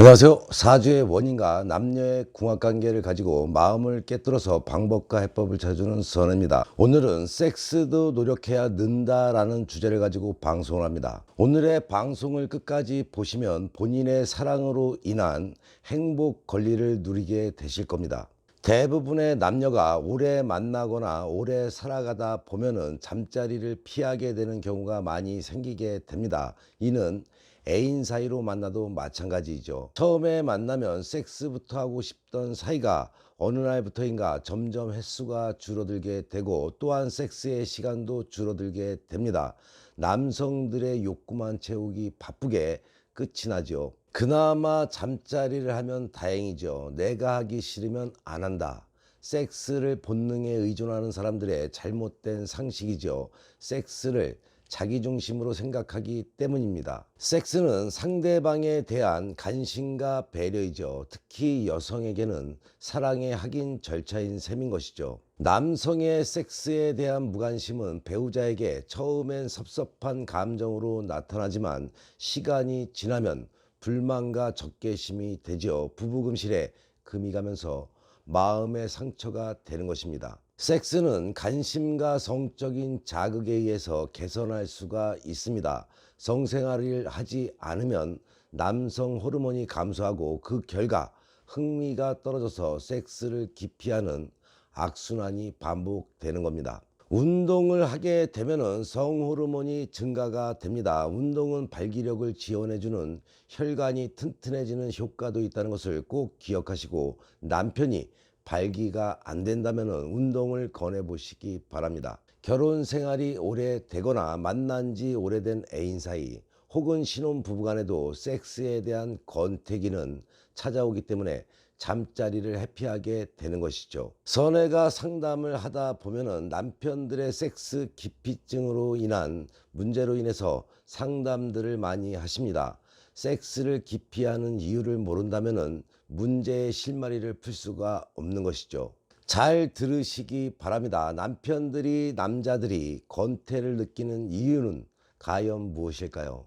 안녕하세요. 사주의 원인과 남녀의 궁합관계를 가지고 마음을 꿰뚫어서 방법과 해법을 찾아주는 선혜입니다. 오늘은 섹스도 노력해야 는다라는 주제를 가지고 방송을 합니다. 오늘의 방송을 끝까지 보시면 본인의 사랑으로 인한 행복 권리를 누리게 되실 겁니다. 대부분의 남녀가 오래 만나거나 오래 살아가다 보면은 잠자리를 피하게 되는 경우가 많이 생기게 됩니다. 이는 애인 사이로 만나도 마찬가지죠. 처음에 만나면 섹스부터 하고 싶던 사이가 어느 날부터인가 점점 횟수가 줄어들게 되고 또한 섹스의 시간도 줄어들게 됩니다. 남성들의 욕구만 채우기 바쁘게 끝이 나죠. 그나마 잠자리를 하면 다행이죠. 내가 하기 싫으면 안 한다. 섹스를 본능에 의존하는 사람들의 잘못된 상식이죠. 섹스를 자기중심으로 생각하기 때문입니다. 섹스는 상대방에 대한 관심과 배려이죠. 특히 여성에게는 사랑의 확인 절차인 셈인 것이죠. 남성의 섹스에 대한 무관심은 배우자에게 처음엔 섭섭한 감정으로 나타나지만 시간이 지나면 불만과 적개심이 되죠. 부부금실에 금이 가면서 마음의 상처가 되는 것입니다. 섹스는 관심과 성적인 자극에 의해서 개선할 수가 있습니다. 성생활을 하지 않으면 남성 호르몬이 감소하고 그 결과 흥미가 떨어져서 섹스를 기피하는 악순환이 반복되는 겁니다. 운동을 하게 되면 성호르몬이 증가가 됩니다. 운동은 발기력을 지원해주는 혈관이 튼튼해지는 효과도 있다는 것을 꼭 기억하시고, 남편이 발기가 안 된다면 운동을 권해 보시기 바랍니다. 결혼 생활이 오래되거나 만난 지 오래된 애인 사이 혹은 신혼 부부간에도 섹스에 대한 권태기는 찾아오기 때문에 잠자리를 회피하게 되는 것이죠. 선혜가 상담을 하다 보면은 남편들의 섹스 기피증으로 인한 문제로 인해서 상담들을 많이 하십니다. 섹스를 기피하는 이유를 모른다면은 문제의 실마리를 풀 수가 없는 것이죠. 잘 들으시기 바랍니다. 남자들이 권태를 느끼는 이유는 과연 무엇일까요?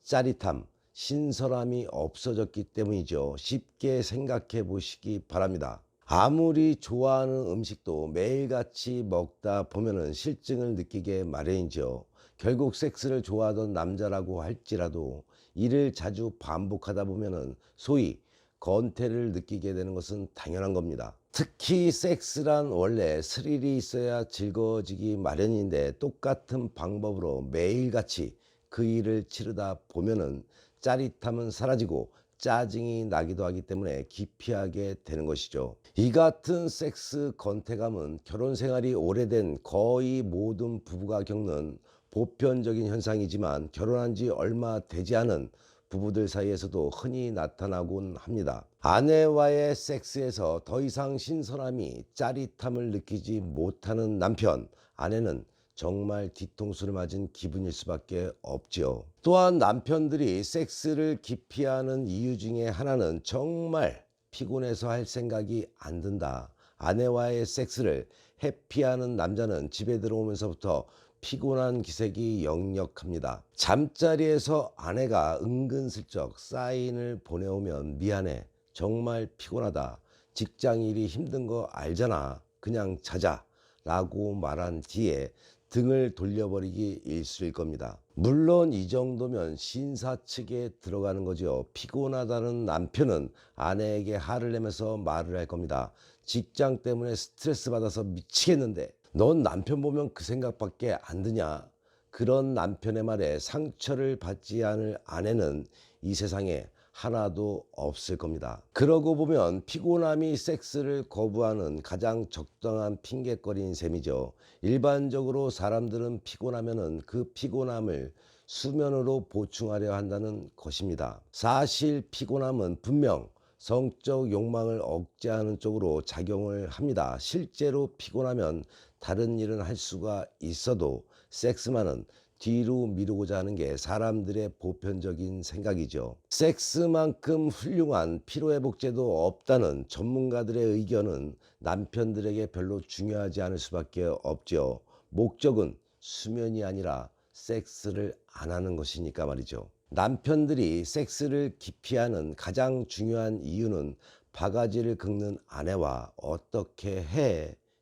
짜릿함, 신선함이 없어졌기 때문이죠. 쉽게 생각해 보시기 바랍니다. 아무리 좋아하는 음식도 매일같이 먹다 보면은 실증을 느끼게 마련이죠. 결국 섹스를 좋아하던 남자라고 할지라도 이를 자주 반복하다 보면은 소위 권태를 느끼게 되는 것은 당연한 겁니다. 특히 섹스란 원래 스릴이 있어야 즐거워지기 마련인데 똑같은 방법으로 매일같이 그 일을 치르다 보면은 짜릿함은 사라지고 짜증이 나기도 하기 때문에 기피하게 되는 것이죠. 이 같은 섹스 권태감은 결혼 생활이 오래된 거의 모든 부부가 겪는 보편적인 현상이지만 결혼한 지 얼마 되지 않은 부부들 사이에서도 흔히 나타나곤 합니다. 아내와의 섹스에서 더 이상 신선함이 짜릿함을 느끼지 못하는 남편, 아내는 정말 뒤통수를 맞은 기분일 수밖에 없죠. 또한 남편들이 섹스를 기피하는 이유 중에 하나는 정말 피곤해서 할 생각이 안 든다. 아내와의 섹스를 회피하는 남자는 집에 들어오면서부터 피곤한 기색이 역력합니다. 잠자리에서 아내가 은근슬쩍 사인을 보내오면 미안해. 정말 피곤하다. 직장 일이 힘든 거 알잖아. 그냥 자자. 라고 말한 뒤에 등을 돌려버리기 일쑤일 겁니다. 물론 이 정도면 신사 측에 들어가는 거죠. 피곤하다는 남편은 아내에게 화를 내면서 말을 할 겁니다. 직장 때문에 스트레스 받아서 미치겠는데 넌 남편 보면 그 생각밖에 안 드냐. 그런 남편의 말에 상처를 받지 않을 아내는 이 세상에 하나도 없을 겁니다. 그러고 보면 피곤함이 섹스를 거부하는 가장 적당한 핑계거리인 셈이죠. 일반적으로 사람들은 피곤하면은 그 피곤함을 수면으로 보충하려 한다는 것입니다. 사실 피곤함은 분명 성적 욕망을 억제하는 쪽으로 작용을 합니다. 실제로 피곤하면 다른 일은 할 수가 있어도 섹스만은 뒤로 미루고자 하는 게 사람들의 보편적인 생각이죠. 섹스만큼 훌륭한 피로회복제도 없다는 전문가들의 의견은 남편들에게 별로 중요하지 않을 수밖에 없죠. 목적은 수면이 아니라 섹스를 안 하는 것이니까 말이죠. 남편들이 섹스를 기피하는 가장 중요한 이유는 바가지를 긁는 아내와 어떻게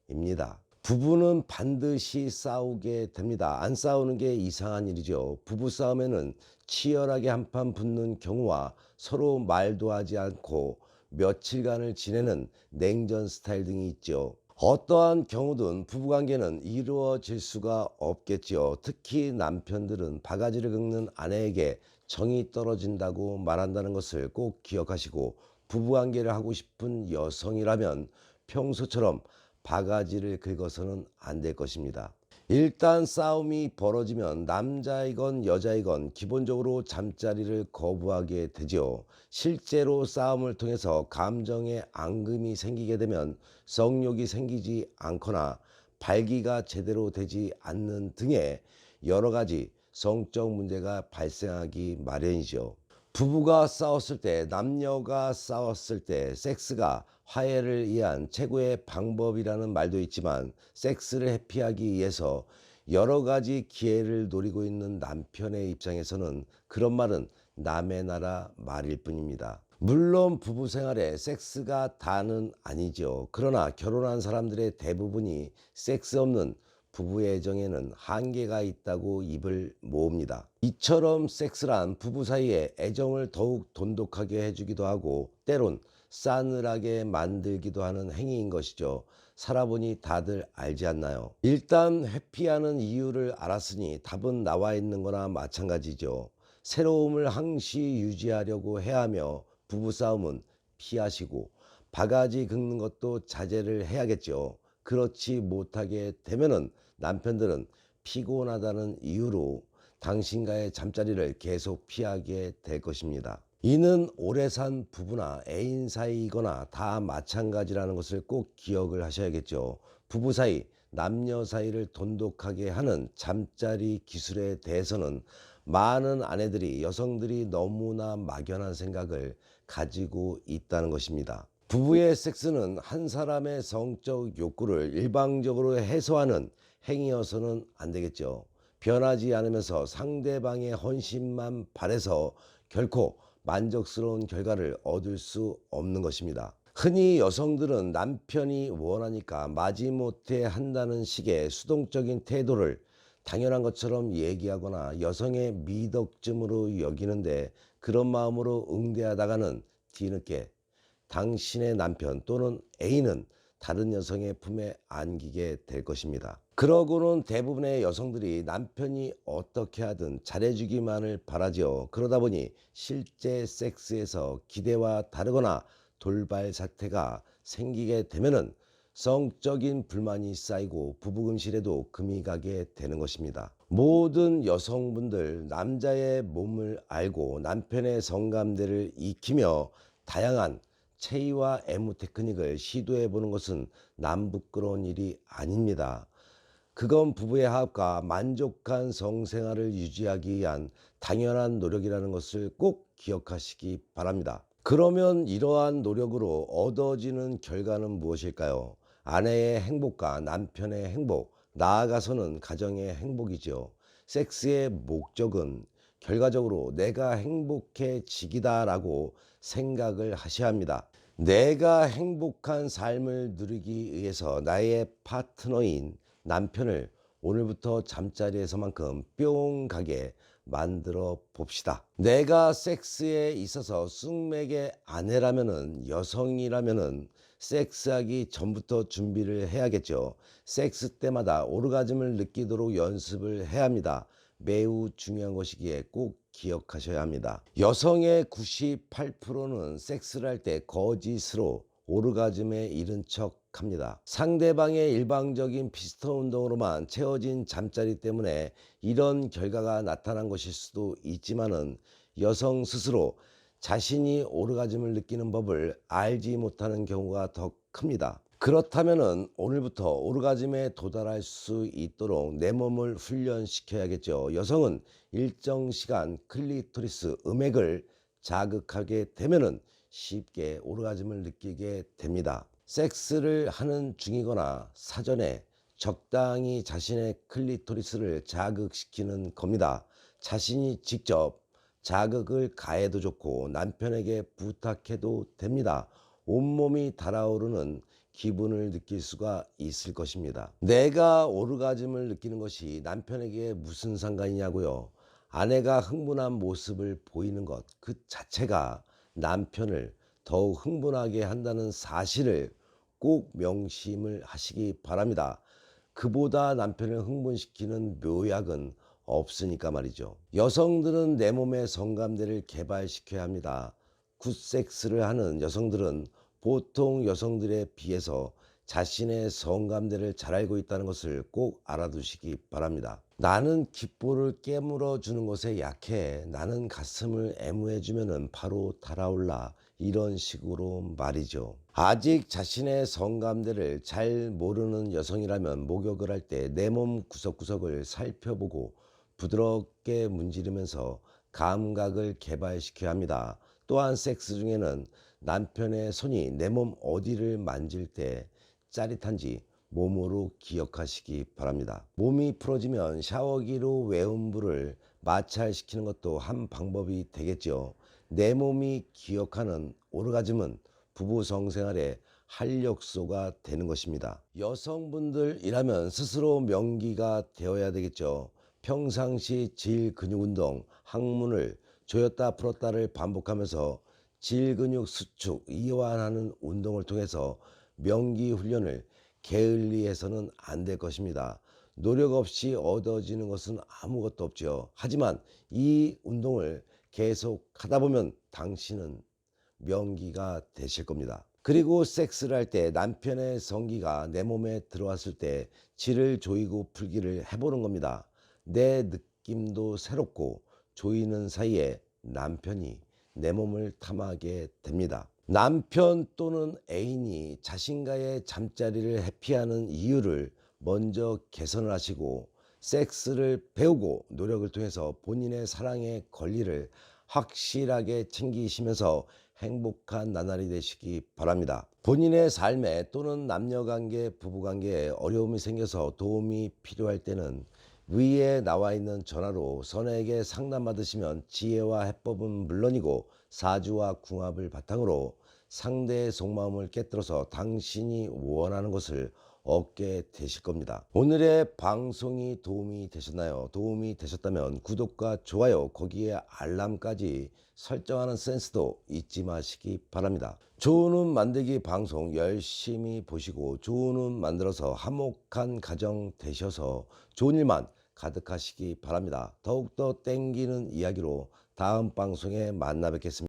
해입니다. 부부는 반드시 싸우게 됩니다. 안 싸우는 게 이상한 일이죠. 부부싸움에는 치열하게 한판 붙는 경우와 서로 말도 하지 않고 며칠간을 지내는 냉전 스타일 등이 있죠. 어떠한 경우든 부부관계는 이루어질 수가 없겠지요. 특히 남편들은 바가지를 긁는 아내에게 정이 떨어진다고 말한다는 것을 꼭 기억하시고, 부부관계를 하고 싶은 여성이라면 평소처럼 바가지를 긁어서는 안 될 것입니다. 일단 싸움이 벌어지면 남자이건 여자이건 기본적으로 잠자리를 거부하게 되죠. 실제로 싸움을 통해서 감정의 앙금이 생기게 되면 성욕이 생기지 않거나 발기가 제대로 되지 않는 등의 여러 가지 성적 문제가 발생하기 마련이죠. 부부가 싸웠을 때, 남녀가 싸웠을 때 섹스가 화해를 위한 최고의 방법이라는 말도 있지만, 섹스를 회피하기 위해서 여러 가지 기회를 노리고 있는 남편의 입장에서는 그런 말은 남의 나라 말일 뿐입니다. 물론 부부 생활에 섹스가 다는 아니죠. 그러나 결혼한 사람들의 대부분이 섹스 없는 부부 애정에는 한계가 있다고 입을 모읍니다. 이처럼 섹스란 부부 사이의 애정을 더욱 돈독하게 해주기도 하고 때론 싸늘하게 만들기도 하는 행위인 것이죠. 살아보니 다들 알지 않나요? 일단 회피하는 이유를 알았으니 답은 나와 있는 거나 마찬가지죠. 새로움을 항시 유지하려고 해야 하며 부부싸움은 피하시고, 바가지 긁는 것도 자제를 해야겠죠. 그렇지 못하게 되면은 남편들은 피곤하다는 이유로 당신과의 잠자리를 계속 피하게 될 것입니다. 이는 오래 산 부부나 애인 사이이거나 다 마찬가지라는 것을 꼭 기억을 하셔야겠죠. 부부 사이, 남녀 사이를 돈독하게 하는 잠자리 기술에 대해서는 많은 아내들이, 여성들이 너무나 막연한 생각을 가지고 있다는 것입니다. 부부의 섹스는 한 사람의 성적 욕구를 일방적으로 해소하는 행위여서는 안 되겠죠. 변하지 않으면서 상대방의 헌신만 바래서 결코 만족스러운 결과를 얻을 수 없는 것입니다. 흔히 여성들은 남편이 원하니까 마지못해 한다는 식의 수동적인 태도를 당연한 것처럼 얘기하거나 여성의 미덕쯤으로 여기는데, 그런 마음으로 응대하다가는 뒤늦게 당신의 남편 또는 애인은 다른 여성의 품에 안기게 될 것입니다. 그러고는 대부분의 여성들이 남편이 어떻게 하든 잘해주기만을 바라죠. 그러다 보니 실제 섹스에서 기대와 다르거나 돌발 사태가 생기게 되면은 성적인 불만이 쌓이고 부부금실에도 금이 가게 되는 것입니다. 모든 여성분들, 남자의 몸을 알고 남편의 성감대를 익히며 다양한 체위와 애무 테크닉을 시도해 보는 것은 남부끄러운 일이 아닙니다. 그건 부부의 화합과 만족한 성생활을 유지하기 위한 당연한 노력이라는 것을 꼭 기억하시기 바랍니다. 그러면 이러한 노력으로 얻어지는 결과는 무엇일까요? 아내의 행복과 남편의 행복, 나아가서는 가정의 행복이죠. 섹스의 목적은 결과적으로 내가 행복해지기다라고 생각을 하셔야 합니다. 내가 행복한 삶을 누리기 위해서 나의 파트너인 남편을 오늘부터 잠자리에서만큼 뿅 가게 만들어 봅시다. 내가 섹스에 있어서 쑥맥의 아내라면은, 여성이라면은 섹스하기 전부터 준비를 해야겠죠. 섹스 때마다 오르가즘을 느끼도록 연습을 해야 합니다. 매우 중요한 것이기에 꼭 기억하셔야 합니다. 여성의 98%는 섹스를 할 때 거짓으로 오르가즘에 이른 척 합니다. 상대방의 일방적인 피스톤 운동으로만 채워진 잠자리 때문에 이런 결과가 나타난 것일 수도 있지만은, 여성 스스로 자신이 오르가즘을 느끼는 법을 알지 못하는 경우가 더 큽니다. 그렇다면은 오늘부터 오르가즘에 도달할 수 있도록 내 몸을 훈련시켜야겠죠. 여성은 일정 시간 클리토리스 음액을 자극하게 되면은 쉽게 오르가즘을 느끼게 됩니다. 섹스를 하는 중이거나 사전에 적당히 자신의 클리토리스를 자극시키는 겁니다. 자신이 직접 자극을 가해도 좋고 남편에게 부탁해도 됩니다. 온몸이 달아오르는 기분을 느낄 수가 있을 것입니다. 내가 오르가즘을 느끼는 것이 남편에게 무슨 상관이냐고요. 아내가 흥분한 모습을 보이는 것 그 자체가 남편을 더욱 흥분하게 한다는 사실을 꼭 명심을 하시기 바랍니다. 그보다 남편을 흥분시키는 묘약은 없으니까 말이죠. 여성들은 내 몸의 성감대를 개발시켜야 합니다. 굿섹스를 하는 여성들은 보통 여성들에 비해서 자신의 성감대를 잘 알고 있다는 것을 꼭 알아두시기 바랍니다. 나는 귓볼을 깨물어 주는 것에 약해. 나는 가슴을 애무해 주면은 바로 달아올라. 이런 식으로 말이죠. 아직 자신의 성감대를 잘 모르는 여성이라면 목욕을 할 때 내 몸 구석구석을 살펴보고 부드럽게 문지르면서 감각을 개발시켜야 합니다. 또한 섹스 중에는 남편의 손이 내 몸 어디를 만질 때 짜릿한지 몸으로 기억하시기 바랍니다. 몸이 풀어지면 샤워기로 외음부를 마찰시키는 것도 한 방법이 되겠죠. 내 몸이 기억하는 오르가즘은 부부 성생활의 활력소가 되는 것입니다. 여성분들이라면 스스로 명기가 되어야 되겠죠. 평상시 질 근육 운동, 항문을 조였다 풀었다를 반복하면서 질 근육 수축, 이완하는 운동을 통해서 명기 훈련을 게을리해서는 안 될 것입니다. 노력 없이 얻어지는 것은 아무것도 없죠. 하지만 이 운동을 계속 하다 보면 당신은 명기가 되실 겁니다. 그리고 섹스를 할 때 남편의 성기가 내 몸에 들어왔을 때 질을 조이고 풀기를 해보는 겁니다. 내 느낌도 새롭고 조이는 사이에 남편이 내 몸을 탐하게 됩니다. 남편 또는 애인이 자신과의 잠자리를 회피하는 이유를 먼저 개선을 하시고 섹스를 배우고 노력을 통해서 본인의 사랑의 권리를 확실하게 챙기시면서 행복한 나날이 되시기 바랍니다. 본인의 삶에 또는 남녀관계, 부부관계에 어려움이 생겨서 도움이 필요할 때는 위에 나와 있는 전화로 선에게 상담받으시면 지혜와 해법은 물론이고 사주와 궁합을 바탕으로 상대의 속마음을 깨뜨려서 당신이 원하는 것을 얻게 되실 겁니다. 오늘의 방송이 도움이 되셨나요? 도움이 되셨다면 구독과 좋아요, 거기에 알람까지 설정하는 센스도 잊지 마시기 바랍니다. 좋은 운만들기 방송 열심히 보시고 좋은 운 만들어서 화목한 가정 되셔서 좋은 일만 가득하시기 바랍니다. 더욱더 땡기는 이야기로 다음 방송에 만나 뵙겠습니다.